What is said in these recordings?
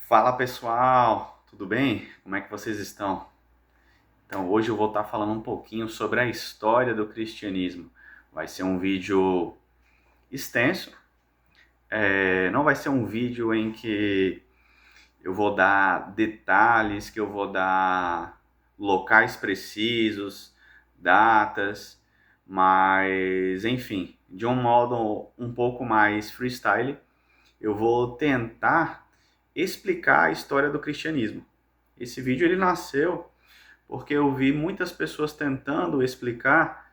Fala pessoal, tudo bem? Como é que vocês estão? Então, hoje eu vou estar falando um pouquinho sobre a história do cristianismo. Vai ser um vídeo extenso, não vai ser um vídeo em que eu vou dar detalhes, que eu vou dar locais precisos, datas, mas enfim, de um modo um pouco mais freestyle, eu vou tentar explicar a história do cristianismo. Esse vídeo ele nasceu porque eu vi muitas pessoas tentando explicar,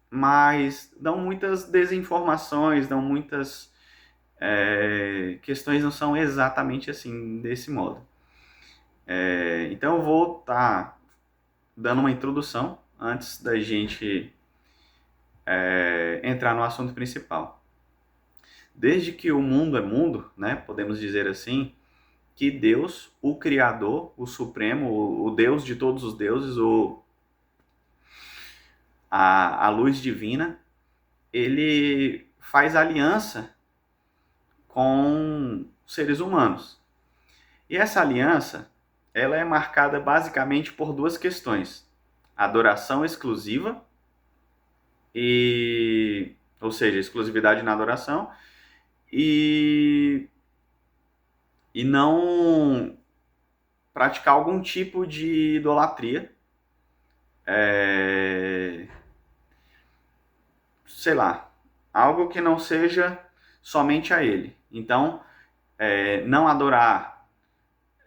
mas dão muitas desinformações, dão muitas questões não são exatamente assim, desse modo. Então eu vou estar dando uma introdução antes da gente entrar no assunto principal. Desde que o mundo é mundo, né, podemos dizer assim, que Deus, o Criador, o Supremo, o Deus de todos os deuses, a luz divina, ele faz aliança com seres humanos. E essa aliança, ela é marcada basicamente por duas questões: adoração exclusiva ou seja, exclusividade na adoração e não praticar algum tipo de idolatria, é, sei lá, algo que não seja somente a ele. Então, não adorar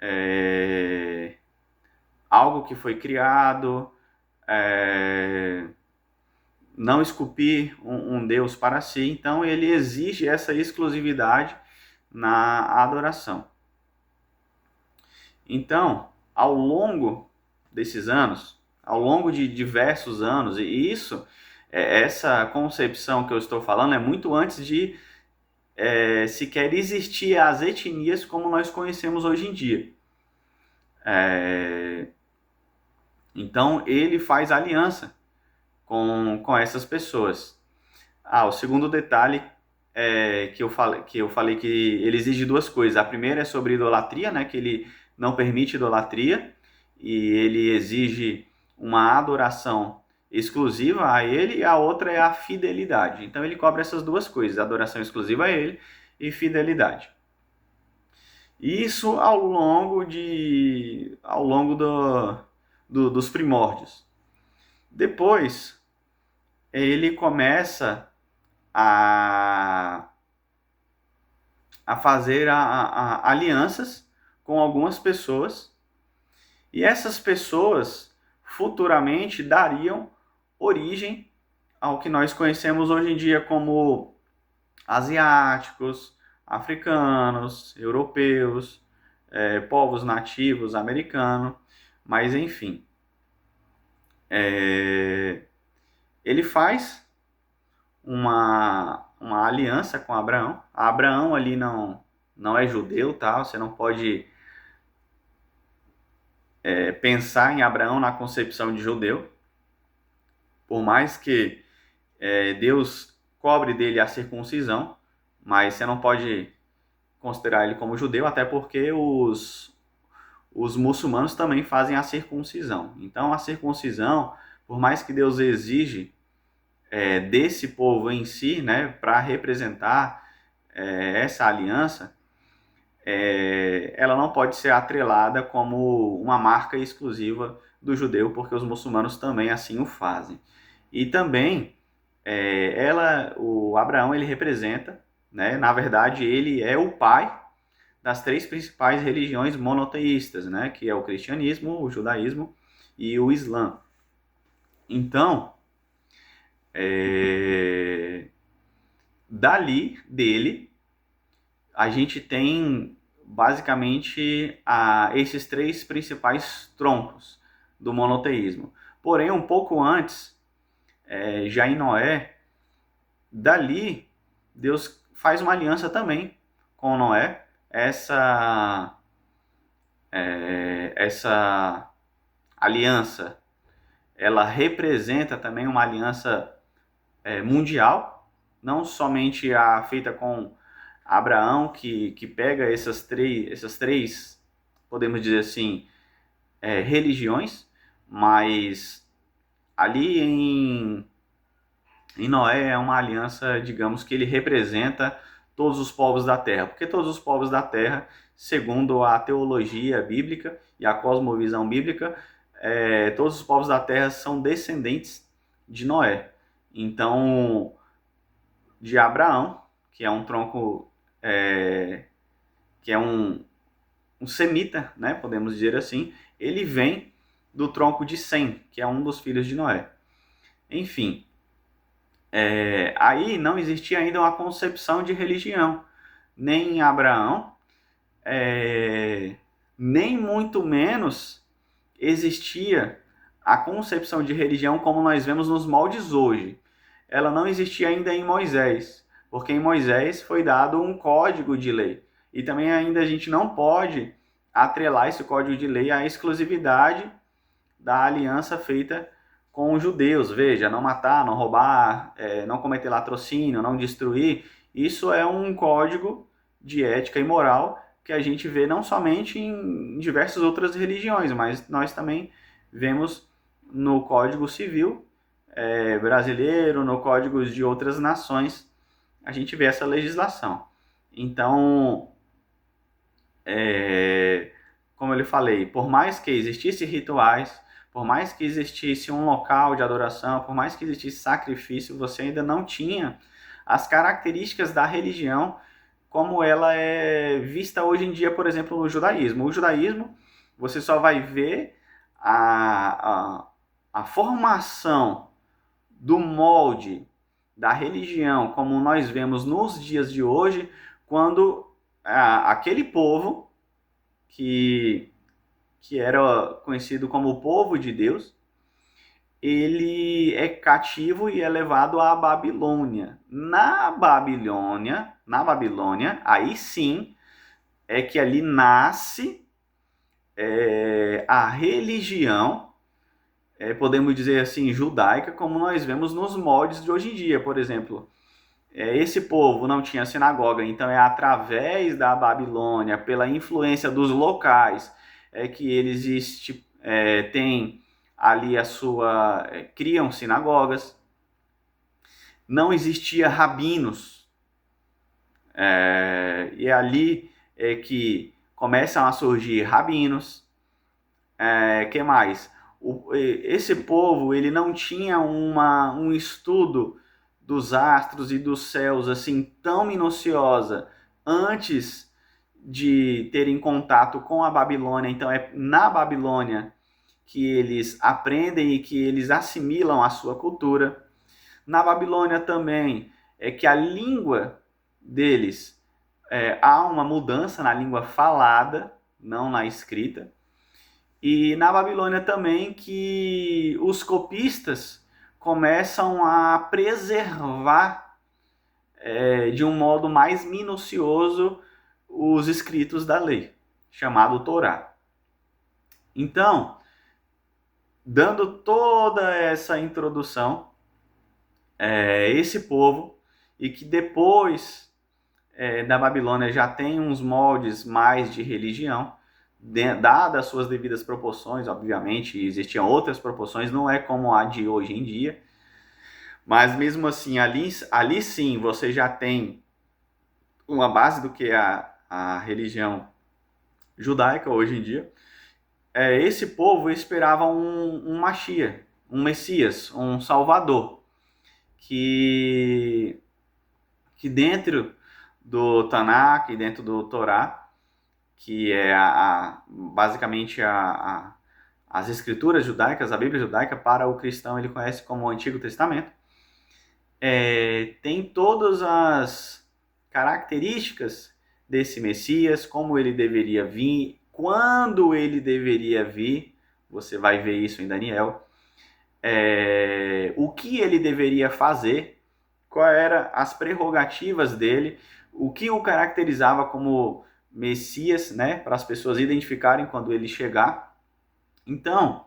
é, algo que foi criado, é, não esculpir um Deus para si. Então, ele exige essa exclusividade na adoração. Então, ao longo desses anos, ao longo de diversos anos, e isso, essa concepção que eu estou falando é muito antes de sequer existir as etnias como nós conhecemos hoje em dia. Então, ele faz aliança com essas pessoas. O segundo detalhe que eu falei que ele exige duas coisas. A primeira é sobre idolatria, né, que ele não permite idolatria e ele exige uma adoração exclusiva a ele, e a outra é a fidelidade. Então ele cobra essas duas coisas: adoração exclusiva a ele e fidelidade. Isso ao longo dos primórdios. Depois ele começa a, a fazer alianças com algumas pessoas, e essas pessoas futuramente dariam origem ao que nós conhecemos hoje em dia como asiáticos, africanos, europeus, povos nativos americanos, mas enfim. Ele faz uma aliança com Abraão. Abraão ali não é judeu, tá? Você não pode pensar em Abraão na concepção de judeu, por mais que Deus cobre dele a circuncisão, mas você não pode considerar ele como judeu, até porque os muçulmanos também fazem a circuncisão. Então a circuncisão, por mais que Deus exige desse povo em si, né, para representar essa aliança, ela não pode ser atrelada como uma marca exclusiva do judeu, porque os muçulmanos também assim o fazem. E também o Abraão ele representa, né, na verdade ele é o pai das três principais religiões monoteístas, né, que é o cristianismo, o judaísmo e o islã. Então, dele, a gente tem basicamente esses três principais troncos do monoteísmo. Porém, um pouco antes, já em Noé, dali Deus faz uma aliança também com Noé. Essa aliança, ela representa também uma aliança mundial, não somente a feita com Abraão que pega essas três, podemos dizer assim, religiões, mas ali em Noé é uma aliança, digamos, que ele representa todos os povos da terra, porque todos os povos da terra, segundo a teologia bíblica e a cosmovisão bíblica, todos os povos da terra são descendentes de Noé. Então, de Abraão, que é um tronco, que é um semita, né, podemos dizer assim, ele vem do tronco de Sem, que é um dos filhos de Noé. Enfim, aí não existia ainda uma concepção de religião, nem em Abraão, nem muito menos existia a concepção de religião como nós vemos nos moldes hoje. Ela não existia ainda em Moisés, porque em Moisés foi dado um código de lei. E também ainda a gente não pode atrelar esse código de lei à exclusividade da aliança feita com os judeus. Veja, não matar, não roubar, não cometer latrocínio, não destruir. Isso é um código de ética e moral que a gente vê não somente em diversas outras religiões, mas nós também vemos no Código Civil brasileiro, no códigos de outras nações, a gente vê essa legislação. Então, como eu lhe falei, por mais que existissem rituais, por mais que existisse um local de adoração, por mais que existisse sacrifício, você ainda não tinha as características da religião como ela é vista hoje em dia, por exemplo, no judaísmo. O judaísmo, você só vai ver a formação do molde da religião como nós vemos nos dias de hoje, quando aquele povo que era conhecido como o povo de Deus, ele é cativo e é levado à Babilônia. Na Babilônia, aí sim é que ali nasce a religião, podemos dizer assim, judaica, como nós vemos nos moldes de hoje em dia. Por exemplo, esse povo não tinha sinagoga, então é através da Babilônia, pela influência dos locais, que eles têm ali criam sinagogas. Não existia rabinos, e é ali que começam a surgir rabinos. Que mais? Esse povo ele não tinha um estudo dos astros e dos céus assim tão minuciosa antes de terem contato com a Babilônia. Então é na Babilônia que eles aprendem e que eles assimilam a sua cultura. Na Babilônia também é que a língua deles, há uma mudança na língua falada, não na escrita. E na Babilônia também que os copistas começam a preservar de um modo mais minucioso os escritos da lei, chamado Torá. Então, dando toda essa introdução, esse povo, e que depois da Babilônia já tem uns moldes mais de religião, dadas as suas devidas proporções, obviamente, existiam outras proporções, não é como a de hoje em dia, mas mesmo assim, ali sim você já tem uma base do que é a religião judaica hoje em dia. Esse povo esperava um Mashiach, um Messias, um Salvador, que dentro do Tanakh, dentro do Torá, que é basicamente as escrituras judaicas, a Bíblia judaica, para o cristão ele conhece como o Antigo Testamento, tem todas as características desse Messias, como ele deveria vir, quando ele deveria vir, você vai ver isso em Daniel, o que ele deveria fazer, quais eram as prerrogativas dele, o que o caracterizava como Messias, né, para as pessoas identificarem quando ele chegar. Então,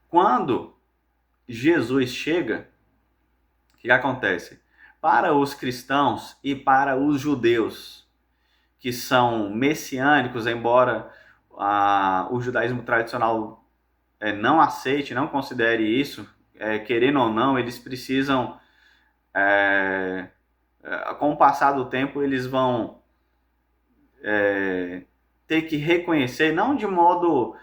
quando Jesus chega, o que acontece? Para os cristãos e para os judeus, que são messiânicos, embora o judaísmo tradicional não aceite, não considere isso, querendo ou não, eles precisam, com o passar do tempo, eles vão ter que reconhecer, não de modo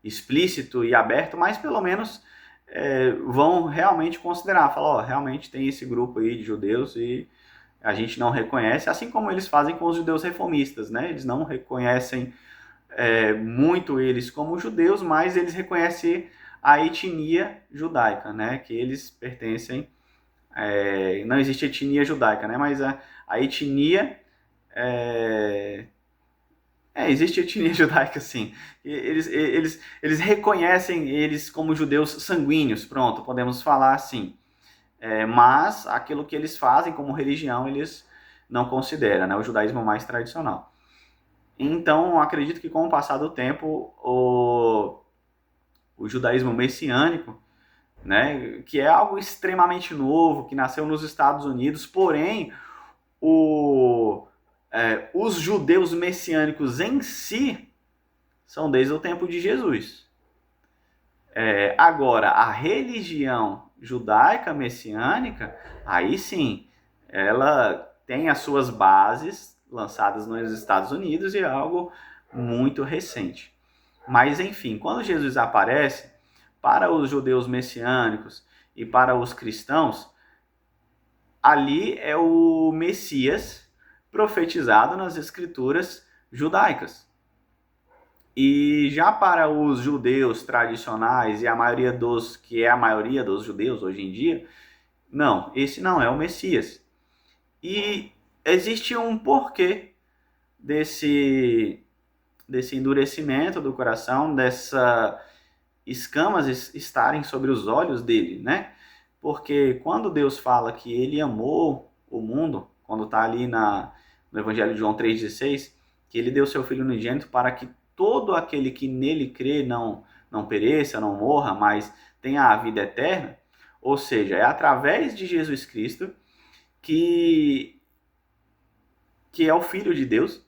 explícito e aberto, mas pelo menos vão realmente considerar, falar, realmente tem esse grupo aí de judeus e a gente não reconhece, assim como eles fazem com os judeus reformistas, né? Eles não reconhecem muito eles como judeus, mas eles reconhecem a etnia judaica, né? Que eles pertencem, não existe etnia judaica, né? Mas a etnia existe etnia judaica, sim. Eles reconhecem eles como judeus sanguíneos, pronto, podemos falar assim. Mas aquilo que eles fazem como religião, eles não consideram, né? O judaísmo mais tradicional. Então, acredito que com o passar do tempo, o judaísmo messiânico, né, que é algo extremamente novo, que nasceu nos Estados Unidos, porém, os judeus messiânicos em si são desde o tempo de Jesus. Agora, a religião judaica messiânica, aí sim, ela tem as suas bases lançadas nos Estados Unidos e é algo muito recente. Mas, enfim, quando Jesus aparece, para os judeus messiânicos e para os cristãos, ali é o Messias profetizado nas escrituras judaicas. E já para os judeus tradicionais e a maioria dos judeus hoje em dia, não, esse não é o Messias. E existe um porquê desse endurecimento do coração, dessas escamas estarem sobre os olhos dele, né? Porque quando Deus fala que ele amou o mundo, quando está ali no Evangelho de João 3,16, que ele deu seu Filho unigênito para que todo aquele que nele crê não pereça, não morra, mas tenha a vida eterna, ou seja, é através de Jesus Cristo que é o Filho de Deus,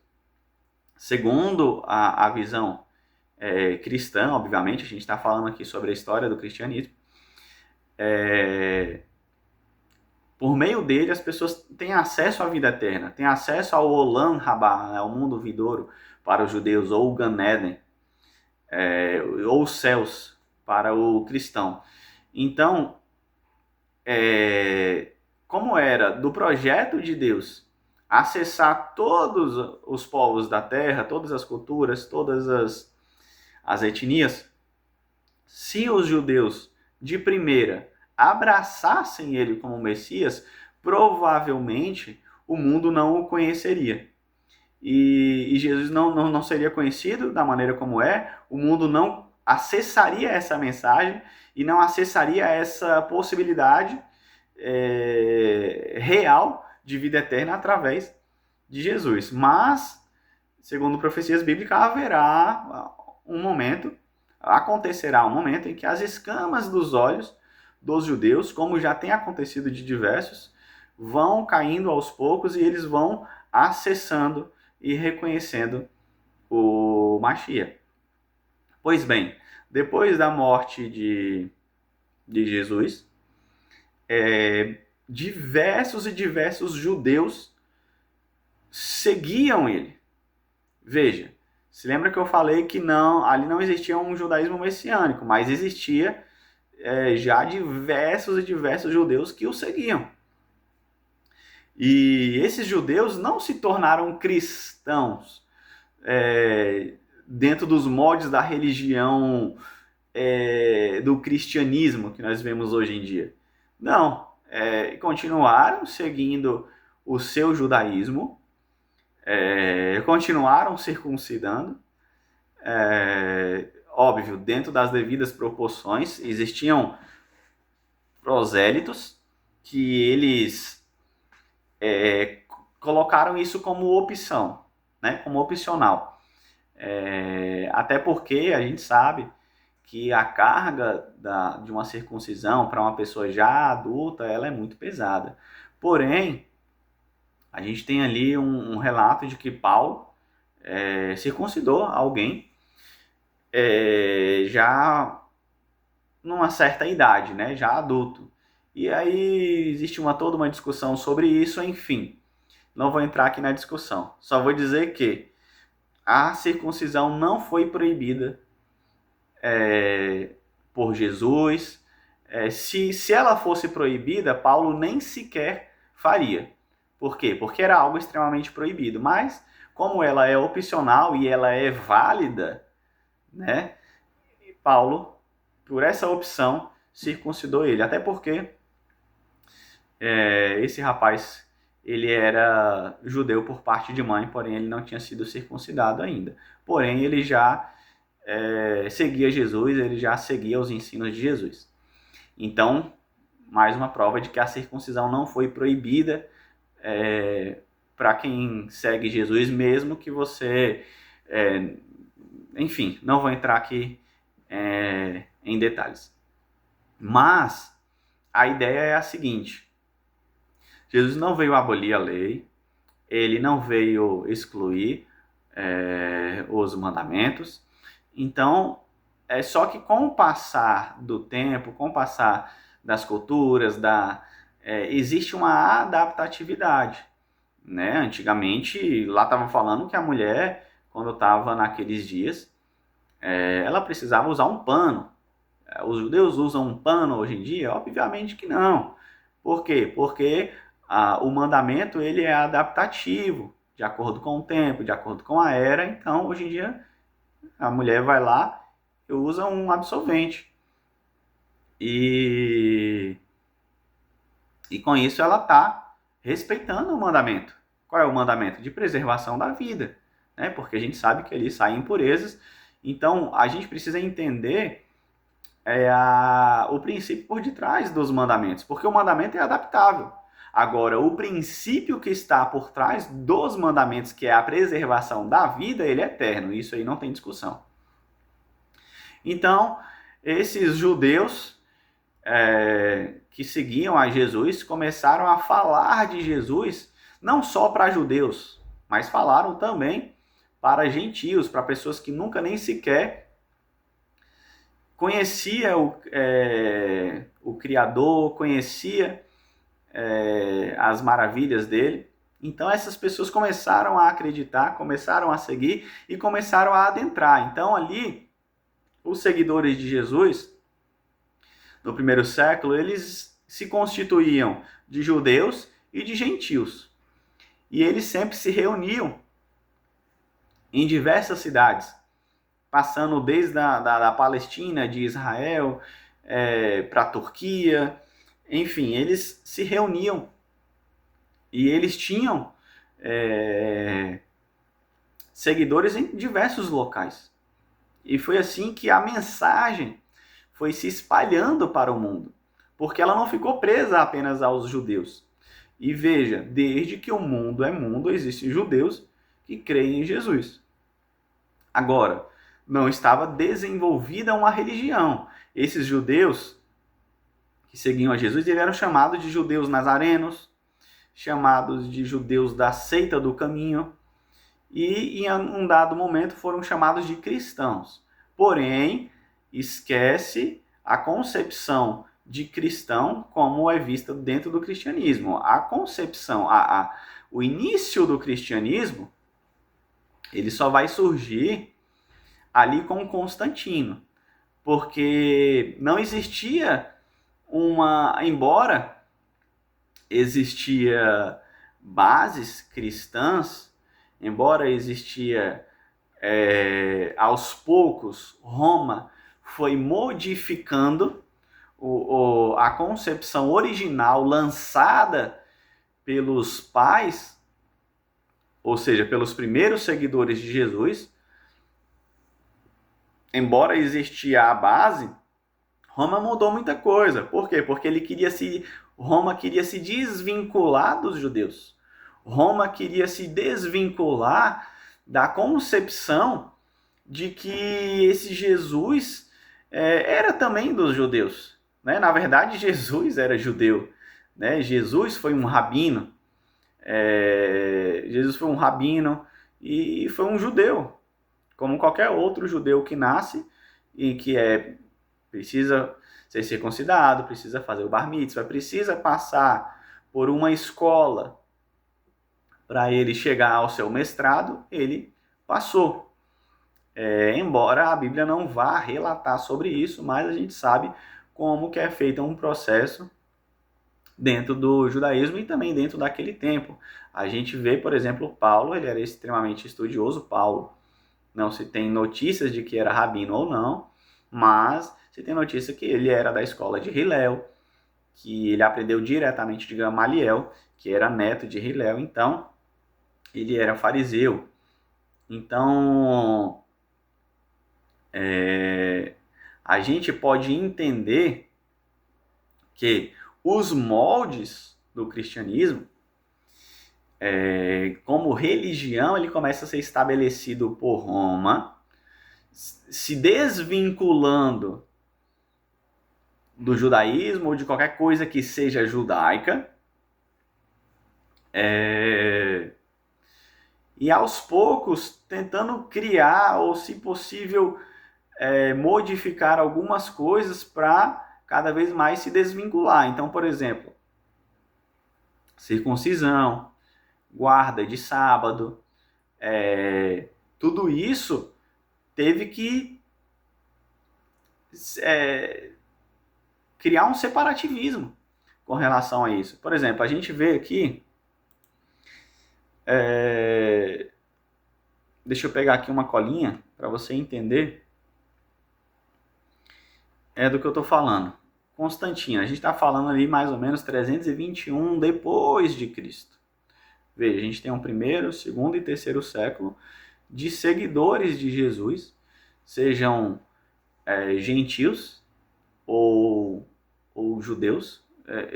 segundo a visão cristã, obviamente, a gente está falando aqui sobre a história do cristianismo, por meio dele as pessoas têm acesso à vida eterna, têm acesso ao Olam Rabá, né, ao mundo vindouro para os judeus, ou o Gan Eden, ou os céus para o cristão. Então, como era do projeto de Deus acessar todos os povos da terra, todas as culturas, todas as etnias, se os judeus de primeira abraçassem ele como Messias, provavelmente o mundo não o conheceria. E Jesus não seria conhecido da maneira como o mundo não acessaria essa mensagem e não acessaria essa possibilidade real de vida eterna através de Jesus. Mas, segundo profecias bíblicas, acontecerá um momento em que as escamas dos olhos dos judeus, como já tem acontecido de diversos, vão caindo aos poucos e eles vão acessando e reconhecendo o Mashiach. Pois bem, depois da morte de Jesus, diversos judeus seguiam ele. Veja, se lembra que eu falei que ali não existia um judaísmo messiânico, mas existia já diversos judeus que o seguiam. E esses judeus não se tornaram cristãos dentro dos moldes da religião do cristianismo que nós vemos hoje em dia. Não, continuaram seguindo o seu judaísmo, continuaram circuncidando, óbvio, dentro das devidas proporções. Existiam prosélitos que eles colocaram isso como opção, né, como opcional. Até porque a gente sabe que a carga de uma circuncisão para uma pessoa já adulta, ela é muito pesada. Porém, a gente tem ali um relato de que Paulo circuncidou alguém já numa certa idade, né, já adulto. E aí existe toda uma discussão sobre isso, enfim. Não vou entrar aqui na discussão. Só vou dizer que a circuncisão não foi proibida por Jesus. Se ela fosse proibida, Paulo nem sequer faria. Por quê? Porque era algo extremamente proibido. Mas, como ela é opcional e ela é válida, né, Paulo, por essa opção, circuncidou ele. Até porque esse rapaz, ele era judeu por parte de mãe, porém ele não tinha sido circuncidado ainda. Porém, ele já seguia Jesus, ele já seguia os ensinos de Jesus. Então, mais uma prova de que a circuncisão não foi proibida para quem segue Jesus, mesmo que você... enfim, não vou entrar aqui em detalhes. Mas a ideia é a seguinte: Jesus não veio abolir a lei, ele não veio excluir os mandamentos. Então, só que com o passar do tempo, com o passar das culturas, existe uma adaptatividade, né? Antigamente, lá estavam falando que a mulher, quando estava naqueles dias, ela precisava usar um pano. Os judeus usam um pano hoje em dia? Obviamente que não. Por quê? Porque o mandamento ele é adaptativo, de acordo com o tempo, de acordo com a era. Então, hoje em dia, a mulher vai lá e usa um absorvente. E com isso ela está respeitando o mandamento. Qual é o mandamento? De preservação da vida, né? Porque a gente sabe que ali saem impurezas. Então, a gente precisa entender o princípio por detrás dos mandamentos, porque o mandamento é adaptável. Agora, o princípio que está por trás dos mandamentos, que é a preservação da vida, ele é eterno. Isso aí não tem discussão. Então, esses judeus que seguiam a Jesus começaram a falar de Jesus não só para judeus, mas falaram também para gentios, para pessoas que nunca nem sequer conhecia o Criador, conhecia as maravilhas dele. Então essas pessoas começaram a acreditar, começaram a seguir e começaram a adentrar. Então ali, os seguidores de Jesus, no primeiro século, eles se constituíam de judeus e de gentios. E eles sempre se reuniam em diversas cidades, passando desde da Palestina, de Israel, para a Turquia. Enfim, eles se reuniam e eles tinham seguidores em diversos locais. E foi assim que a mensagem foi se espalhando para o mundo, porque ela não ficou presa apenas aos judeus. E veja, desde que o mundo é mundo, existem judeus que creem em Jesus. Agora, não estava desenvolvida uma religião. Esses judeus que seguiam a Jesus, eles eram chamados de judeus nazarenos, chamados de judeus da seita do caminho, e em um dado momento foram chamados de cristãos. Porém, esquece a concepção de cristão como é vista dentro do cristianismo. A concepção, o início do cristianismo, ele só vai surgir ali com Constantino, porque não existia embora existia bases cristãs, embora existia aos poucos, Roma foi modificando a concepção original lançada pelos pais, ou seja, pelos primeiros seguidores de Jesus. Embora existia a base, Roma mudou muita coisa. Por quê? Porque Roma queria se desvincular dos judeus. Roma queria se desvincular da concepção de que esse Jesus era também dos judeus. Né? Na verdade, Jesus era judeu. Né? Jesus foi um rabino. Jesus foi um rabino e foi um judeu, como qualquer outro judeu que nasce e que precisa ser circuncidado, precisa fazer o bar mitzvah, precisa passar por uma escola para ele chegar ao seu mestrado, ele passou. Embora a Bíblia não vá relatar sobre isso, mas a gente sabe como que é feito um processo dentro do judaísmo e também dentro daquele tempo. A gente vê, por exemplo, Paulo, ele era extremamente estudioso. Paulo, não se tem notícias de que era rabino ou não, mas se tem notícia que ele era da escola de Hillel, que ele aprendeu diretamente de Gamaliel, que era neto de Hillel, então ele era fariseu. Então, a gente pode entender que os moldes do cristianismo, como religião, ele começa a ser estabelecido por Roma, se desvinculando do judaísmo ou de qualquer coisa que seja judaica, e aos poucos tentando criar, ou se possível, modificar algumas coisas para cada vez mais se desvincular. Então, por exemplo, circuncisão, guarda de sábado, tudo isso teve que criar um separativismo com relação a isso. Por exemplo, a gente vê aqui, deixa eu pegar aqui uma colinha para você entender do que eu estou falando. Constantino, a gente está falando ali mais ou menos 321 depois de Cristo. Veja, a gente tem um primeiro, segundo e terceiro século de seguidores de Jesus, sejam gentios ou judeus.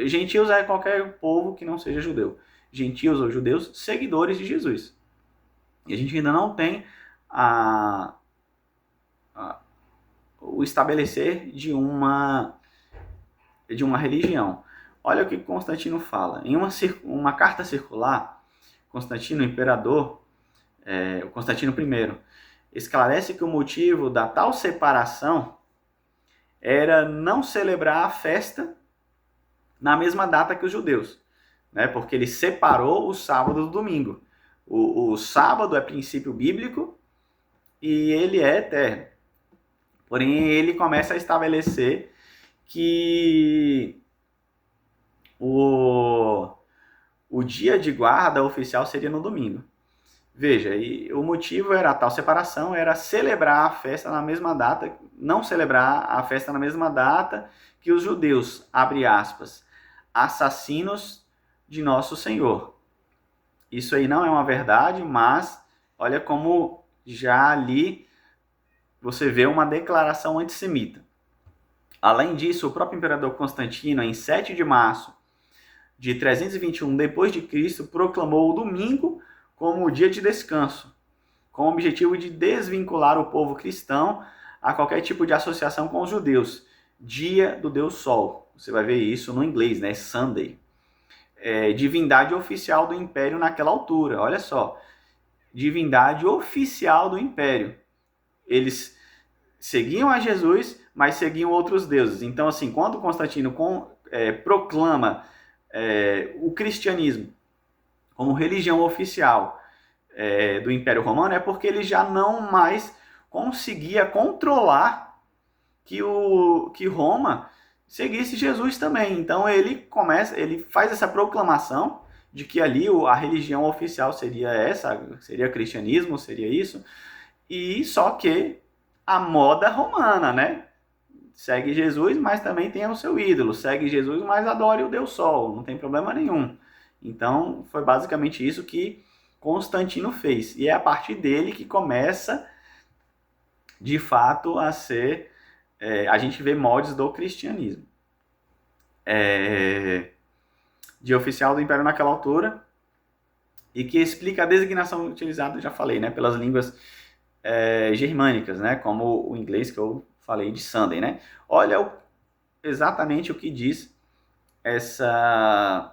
Gentios é qualquer povo que não seja judeu. Gentios ou judeus, seguidores de Jesus. E a gente ainda não tem o estabelecer de uma religião. Olha o que Constantino fala. Em uma carta circular, Constantino, imperador, o Constantino I, esclarece que o motivo da tal separação era não celebrar a festa na mesma data que os judeus, né? Porque ele separou o sábado do domingo. O sábado é princípio bíblico e ele é eterno. Porém, ele começa a estabelecer que o dia de guarda oficial seria no domingo. Veja, e o motivo era a tal separação, era celebrar a festa na mesma data, não celebrar a festa na mesma data que os judeus, abre aspas, assassinos de nosso Senhor. Isso aí não é uma verdade, mas olha como já ali você vê uma declaração antissemita. Além disso, o próprio imperador Constantino, em 7 de março de 321 d.C., proclamou o domingo como o dia de descanso, com o objetivo de desvincular o povo cristão a qualquer tipo de associação com os judeus. Dia do Deus Sol. Você vai ver isso no inglês, né? Sunday. Divindade oficial do império naquela altura. Olha só. Divindade oficial do império. Eles seguiam a Jesus, mas seguiam outros deuses. Então, assim, quando Constantino proclama o cristianismo como religião oficial do Império Romano, é porque ele já não mais conseguia controlar que Roma seguisse Jesus também. Então ele faz essa proclamação de que ali a religião oficial seria seria cristianismo, seria isso, e só que a moda romana, né? Segue Jesus, mas também tem o seu ídolo. Segue Jesus, mas adore o Deus Sol. Não tem problema nenhum. Então, foi basicamente isso que Constantino fez. E é a partir dele que começa, de fato, a ser... a gente vê moldes do cristianismo. De oficial do Império naquela altura. E que explica a designação utilizada, já falei, né? Pelas línguas germânicas, né? Como o inglês que eu falei de Sunday, né? Olha exatamente o que diz essa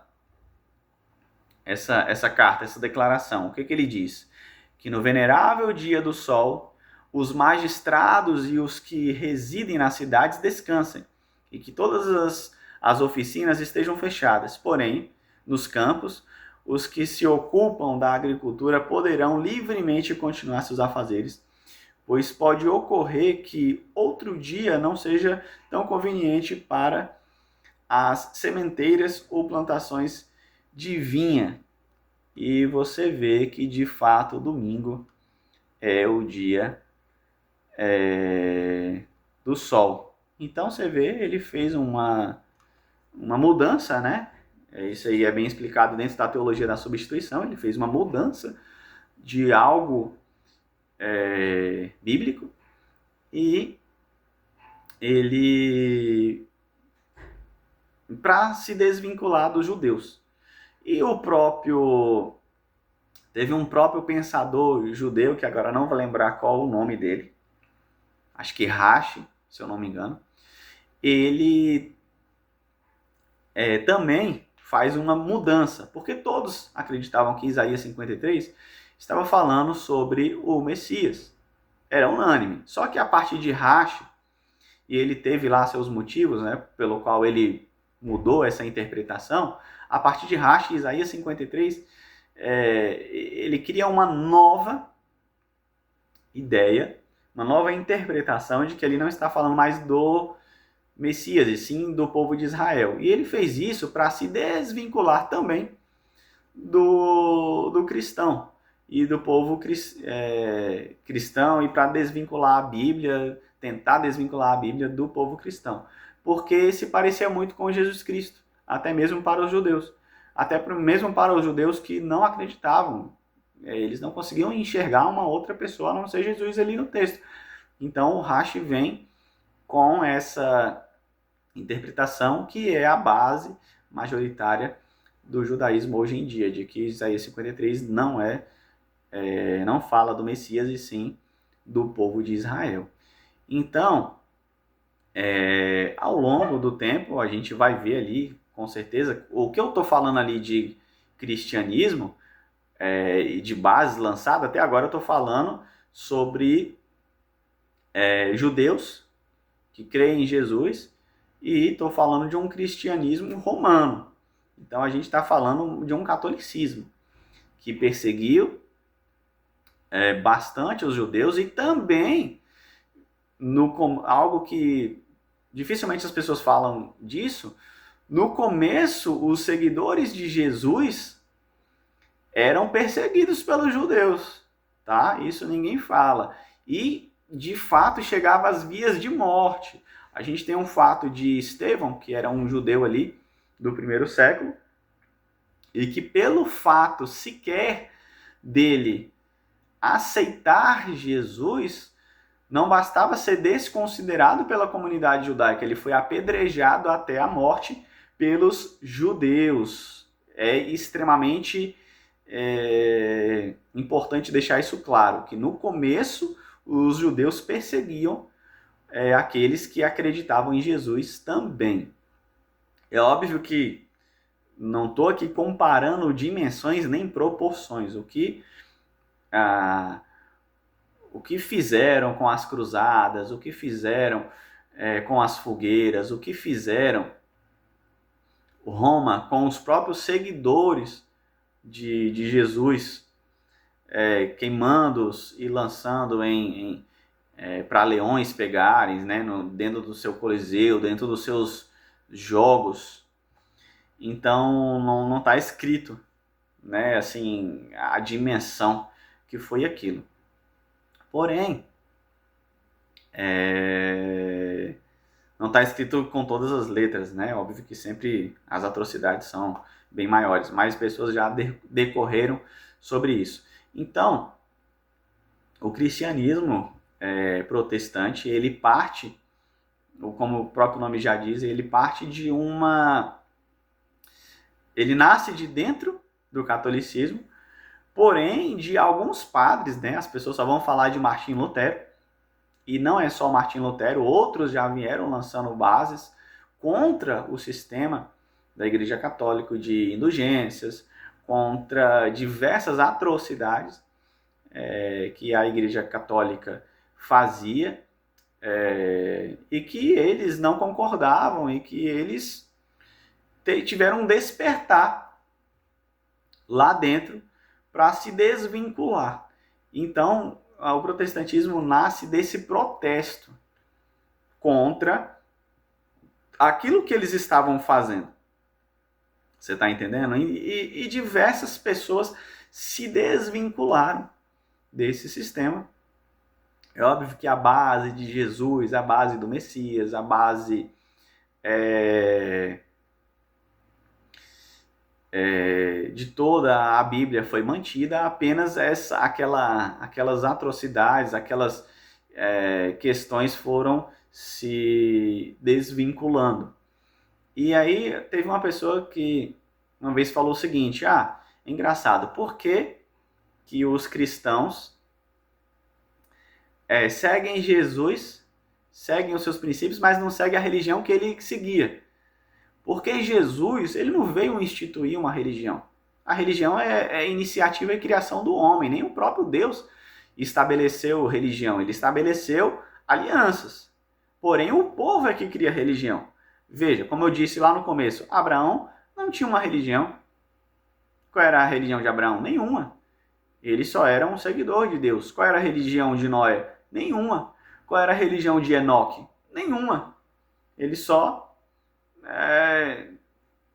carta, essa declaração. O que ele diz? Que no venerável dia do sol, os magistrados e os que residem nas cidades descansem, e que todas as oficinas estejam fechadas. Porém, nos campos, os que se ocupam da agricultura poderão livremente continuar seus afazeres, pois pode ocorrer que outro dia não seja tão conveniente para as sementeiras ou plantações de vinha. E você vê que, de fato, domingo é o dia do sol. Então, você vê, ele fez uma mudança, né? Isso aí é bem explicado dentro da teologia da substituição. Ele fez uma mudança de algo bíblico e ele para se desvincular dos judeus. E teve um próprio pensador judeu, que agora não vou lembrar qual o nome dele, acho que Rashi, se eu não me engano, ele também faz uma mudança, porque todos acreditavam que Isaías 53 estava falando sobre o Messias. Era unânime. Só que a partir de Rashi, e ele teve lá seus motivos, né, pelo qual ele mudou essa interpretação, a partir de Rashi, Isaías 53, ele cria uma nova ideia, uma nova interpretação de que ele não está falando mais do Messias, e sim do povo de Israel. E ele fez isso para se desvincular também do cristão e do povo cristão, e para desvincular a Bíblia, tentar desvincular a Bíblia do povo cristão, porque se parecia muito com Jesus Cristo, até mesmo para os judeus, até mesmo para os judeus que não acreditavam, eles não conseguiam enxergar uma outra pessoa a não ser Jesus ali no texto. Então o Rashi vem com essa interpretação que é a base majoritária do judaísmo hoje em dia, de que Isaías 53 não fala do Messias, e sim do povo de Israel. Então, ao longo do tempo, a gente vai ver ali, com certeza, o que eu estou falando ali de cristianismo e de base lançada, até agora eu estou falando sobre judeus que creem em Jesus, e estou falando de um cristianismo romano. Então a gente está falando de um catolicismo que perseguiu bastante os judeus, e também algo que dificilmente as pessoas falam disso, no começo os seguidores de Jesus eram perseguidos pelos judeus, tá? Isso ninguém fala. E de fato chegava às vias de morte. A gente tem um fato de Estevão, que era um judeu ali do primeiro século, e que pelo fato sequer dele aceitar Jesus, não bastava ser desconsiderado pela comunidade judaica, ele foi apedrejado até a morte pelos judeus. É extremamente importante deixar isso claro, que no começo os judeus perseguiam aqueles que acreditavam em Jesus também. É óbvio que não estou aqui comparando dimensões nem proporções. O que fizeram com as cruzadas, o que fizeram com as fogueiras, o que fizeram Roma com os próprios seguidores de Jesus, queimando-os e lançando para leões pegarem, né, dentro do seu coliseu, dentro dos seus jogos. Então não está escrito, né, assim, a dimensão que foi aquilo. Porém, não está escrito com todas as letras, né? Óbvio que sempre as atrocidades são bem maiores, mas pessoas já decorreram sobre isso. Então, o cristianismo protestante, ele parte, como o próprio nome já diz, ele parte de ele nasce de dentro do catolicismo, porém de alguns padres, né? As pessoas só vão falar de Martim Lutero, e não é só Martim Lutero, outros já vieram lançando bases contra o sistema da Igreja Católica de indulgências, contra diversas atrocidades que a Igreja Católica fazia, e que eles não concordavam e que eles tiveram um despertar lá dentro para se desvincular. Então, o protestantismo nasce desse protesto contra aquilo que eles estavam fazendo. Você está entendendo? E diversas pessoas se desvincularam desse sistema. É óbvio que a base de Jesus, a base do Messias, a base de toda a Bíblia foi mantida, apenas aquelas atrocidades, aquelas questões foram se desvinculando. E aí teve uma pessoa que uma vez falou o seguinte: é engraçado, por que os cristãos seguem Jesus, seguem os seus princípios, mas não seguem a religião que ele seguia? Porque Jesus, ele não veio instituir uma religião. A religião é iniciativa e criação do homem. Nem o próprio Deus estabeleceu religião. Ele estabeleceu alianças. Porém, o povo é que cria religião. Veja, como eu disse lá no começo, Abraão não tinha uma religião. Qual era a religião de Abraão? Nenhuma. Ele só era um seguidor de Deus. Qual era a religião de Noé? Nenhuma. Qual era a religião de Enoque? Nenhuma. Ele só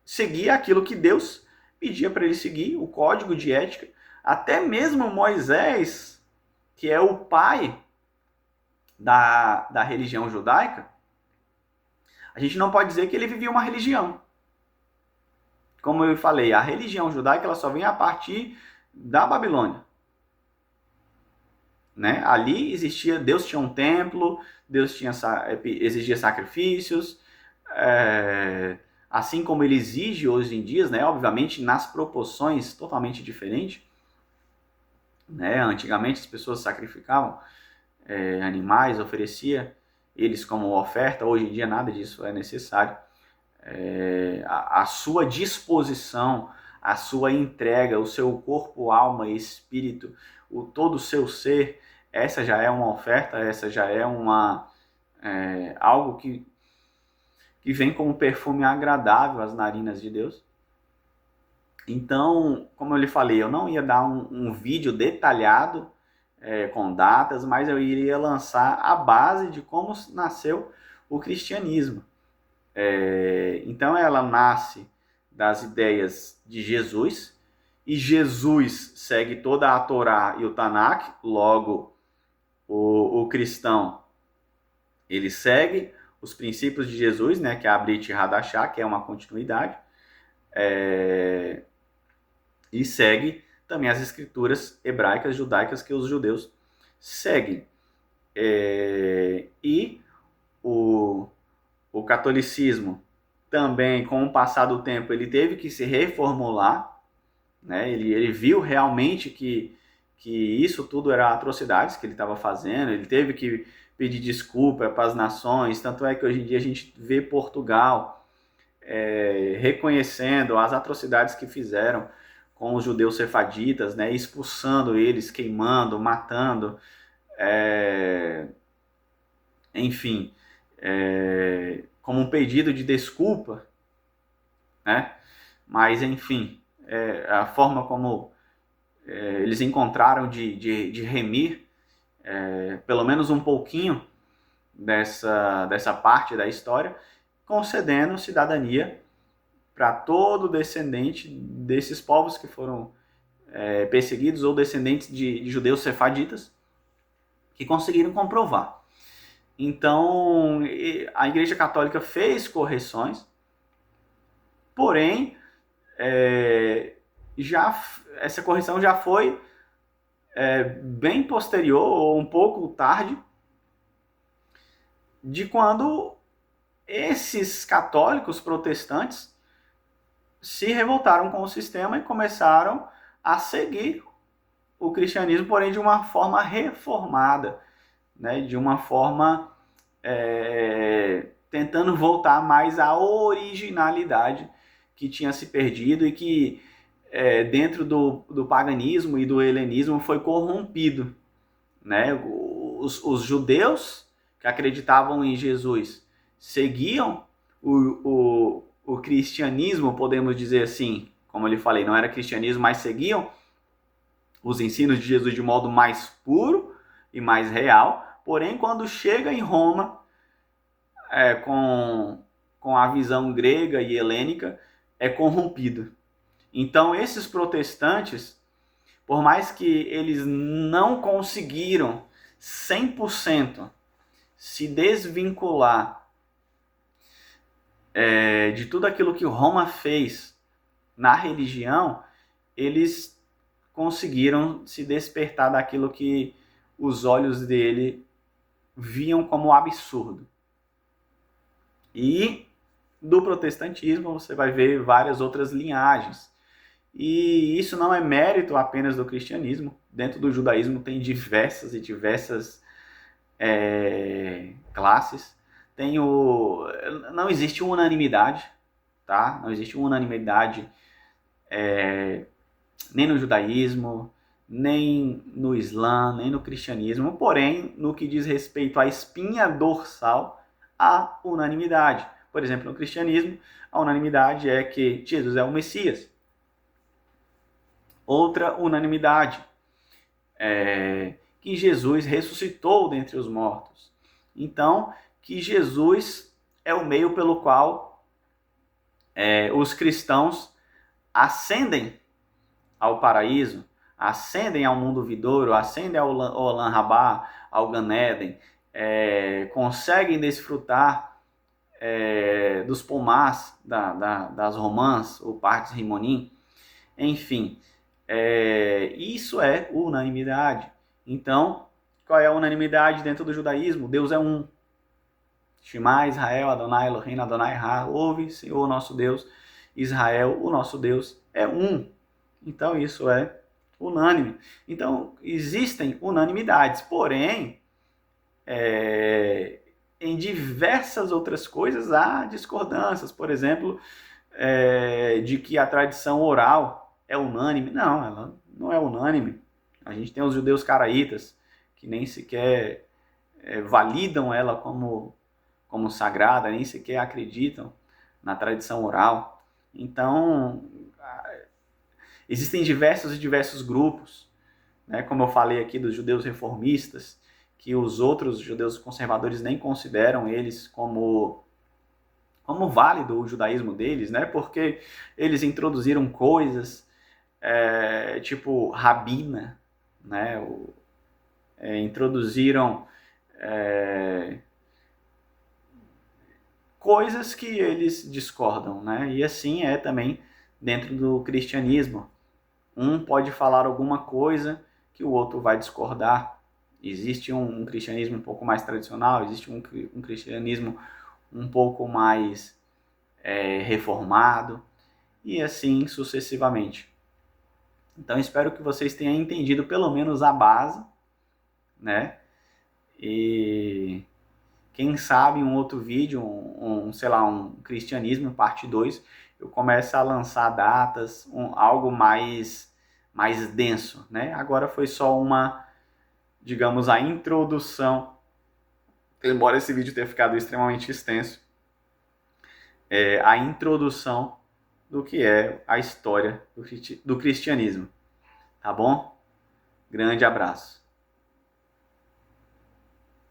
seguia aquilo que Deus pedia para ele seguir, o código de ética. Até mesmo Moisés, que é o pai da religião judaica, a gente não pode dizer que ele vivia uma religião. Como eu falei, a religião judaica ela só vem a partir da Babilônia. Né? Ali existia, Deus tinha um templo, Deus exigia sacrifícios, assim como ele exige hoje em dia, né? Obviamente nas proporções totalmente diferentes. Né? Antigamente as pessoas sacrificavam animais, oferecia eles como oferta. Hoje em dia nada disso é necessário. A sua disposição, a sua entrega, o seu corpo, alma e espírito, todo o seu ser, essa já é uma oferta, essa já é algo que vem como perfume agradável às narinas de Deus. Então, como eu lhe falei, eu não ia dar um vídeo detalhado com datas, mas eu iria lançar a base de como nasceu o cristianismo. Então, ela nasce das ideias de Jesus, e Jesus segue toda a Torá e o Tanakh, logo o cristão, ele segue os princípios de Jesus, né, que é a Brit Hadashah, que é uma continuidade, e segue também as escrituras hebraicas, judaicas, que os judeus seguem. E o catolicismo também, com o passar do tempo, ele teve que se reformular, né? Ele viu realmente que isso tudo era atrocidades que ele estava fazendo, ele teve que pedir desculpa para as nações, tanto é que hoje em dia a gente vê Portugal reconhecendo as atrocidades que fizeram com os judeus sefaditas, né? Expulsando eles, queimando, matando, enfim, como um pedido de desculpa, né? Mas, enfim, a forma como eles encontraram de remir, pelo menos um pouquinho dessa parte da história, concedendo cidadania para todo descendente desses povos que foram perseguidos, ou descendentes de judeus sefaditas, que conseguiram comprovar. Então, a Igreja Católica fez correções, porém, essa correção já foi bem posterior, ou um pouco tarde, de quando esses católicos protestantes se revoltaram com o sistema e começaram a seguir o cristianismo, porém de uma forma reformada, né, de uma forma tentando voltar mais à originalidade que tinha se perdido e que dentro do paganismo e do helenismo foi corrompido, né? Os judeus que acreditavam em Jesus seguiam o cristianismo, podemos dizer assim, como eu lhe falei, não era cristianismo, mas seguiam os ensinos de Jesus de modo mais puro e mais real. Porém, quando chega em Roma, com a visão grega e helênica, é corrompido. Então, esses protestantes, por mais que eles não conseguiram 100% se desvincular de tudo aquilo que Roma fez na religião, eles conseguiram se despertar daquilo que os olhos dele viam como absurdo. E do protestantismo você vai ver várias outras linhagens. E isso não é mérito apenas do cristianismo. Dentro do judaísmo tem diversas e diversas classes. Não existe unanimidade, tá? Não existe unanimidade nem no judaísmo, nem no islã, nem no cristianismo. Porém, no que diz respeito à espinha dorsal, há unanimidade. Por exemplo, no cristianismo, a unanimidade é que Jesus é o Messias. Outra unanimidade é que Jesus ressuscitou dentre os mortos. Então, que Jesus é o meio pelo qual os cristãos ascendem ao paraíso, ascendem ao mundo vindouro, ascendem ao Olam Rabá, ao Gan Eden, conseguem desfrutar dos pomás das romãs, o Pardes Rimonim, enfim, isso é unanimidade. Então, qual é a unanimidade dentro do judaísmo? Deus é um. Shema Israel, Adonai Elohim, Adonai Ha, ouve, Senhor nosso Deus, Israel, o nosso Deus é um. Então, isso é unânime. Então, existem unanimidades, porém, em diversas outras coisas há discordâncias. Por exemplo, de que a tradição oral é unânime. Não, ela não é unânime. A gente tem os judeus caraítas, que nem sequer validam ela como sagrada, nem sequer acreditam na tradição oral. Então, existem diversos grupos, né? Como eu falei aqui dos judeus reformistas, que os outros judeus conservadores nem consideram eles como válido o judaísmo deles, né? Porque eles introduziram coisas tipo rabina, né? Introduziram coisas que eles discordam, né? E assim é também dentro do cristianismo. Um pode falar alguma coisa que o outro vai discordar. Existe um cristianismo um pouco mais tradicional, existe um cristianismo um pouco mais reformado, e assim sucessivamente. Então, espero que vocês tenham entendido pelo menos a base, né? E quem sabe um outro vídeo, sei lá, um cristianismo parte 2, eu começo a lançar datas, algo mais denso, né? Agora foi só digamos, a introdução, embora esse vídeo tenha ficado extremamente extenso, a introdução do que é a história do cristianismo. Tá bom? Grande abraço.